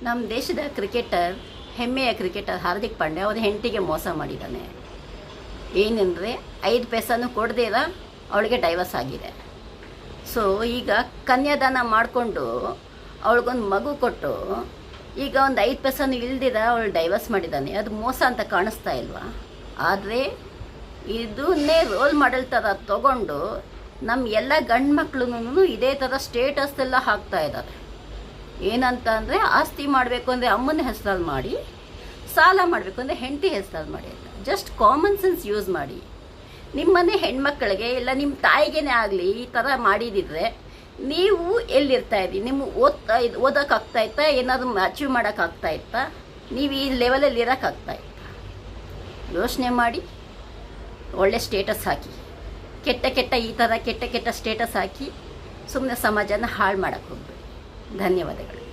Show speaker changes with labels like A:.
A: ನಮ್ಮ ದೇಶದ ಕ್ರಿಕೆಟರ್, ಹೆಮ್ಮೆಯ ಕ್ರಿಕೆಟರ್ ಹಾರ್ದಿಕ್ ಪಾಂಡ್ಯ ಅವರ ಹೆಂಡತಿಗೆ ಮೋಸ ಮಾಡಿದ್ದಾನೆ. ಏನಂದರೆ 5 ಪೈಸನೂ ಕೊಡದಿರ ಅವಳಿಗೆ ಡೈವರ್ಸ್ ಆಗಿದೆ. ಸೊ ಈಗ ಕನ್ಯಾದಾನ ಮಾಡಿಕೊಂಡು ಅವಳಿಗೊಂದು ಮಗು ಕೊಟ್ಟು ಈಗ ಒಂದು 5 ಪೈಸನೂ ಇಲ್ದಿರ ಅವಳು ಡೈವರ್ಸ್ ಮಾಡಿದ್ದಾನೆ. ಅದು ಮೋಸ ಅಂತ ಕಾಣಿಸ್ತಾ ಇಲ್ವಾ? ಆದರೆ ಇದನ್ನೇ ರೋಲ್ ಮಾಡೆಲ್ ಥರ ತೊಗೊಂಡು ನಮ್ಮ ಎಲ್ಲ ಗಂಡು ಮಕ್ಳು ಇದೇ ಥರ ಸ್ಟೇಟಸ್ ಎಲ್ಲ ಹಾಕ್ತಾ ಇದ್ದಾರೆ. ಏನಂತ ಅಂದರೆ ಆಸ್ತಿ ಮಾಡಬೇಕು ಅಂದರೆ ಅಮ್ಮನ ಹೆಸರಲ್ಲಿ ಮಾಡಿ, ಸಾಲ ಮಾಡಬೇಕು ಅಂದರೆ ಹೆಂಡತಿ ಹೆಸರಲ್ಲಿ ಮಾಡಿ ಅಂತ. ಜಸ್ಟ್ ಕಾಮನ್ ಸೆನ್ಸ್ ಯೂಸ್ ಮಾಡಿ. ನಿಮ್ಮನೆ ಹೆಣ್ಮಕ್ಳಿಗೆ ಇಲ್ಲ ನಿಮ್ಮ ತಾಯಿಗೇನೆ ಆಗಲಿ ಈ ಥರ ಮಾಡಿದಿದ್ರೆ ನೀವು ಎಲ್ಲಿರ್ತಾಯಿದ್ರಿ? ನಿಮ್ಗೆ ಓದೋಕ್ಕಾಗ್ತಾಯಿತ್ತಾ? ಏನಾದರೂ ಅಚೀವ್ ಮಾಡೋಕ್ಕಾಗ್ತಾಯಿತ್ತಾ? ನೀವು ಈ ಲೆವೆಲಲ್ಲಿ ಇರೋಕ್ಕಾಗ್ತಾಯಿತ್ತಾ? ಯೋಚನೆ ಮಾಡಿ. ಒಳ್ಳೆ ಸ್ಟೇಟಸ್ ಹಾಕಿ, ಕೆಟ್ಟ ಈ ಥರ ಕೆಟ್ಟ ಸ್ಟೇಟಸ್ ಹಾಕಿ ಸುಮ್ಮನೆ ಸಮಾಜನ ಹಾಳು ಮಾಡೋಕ್ಕೆ ಹೋಗ್ಬೇಡಿ. ಧನ್ಯವಾದಗಳು.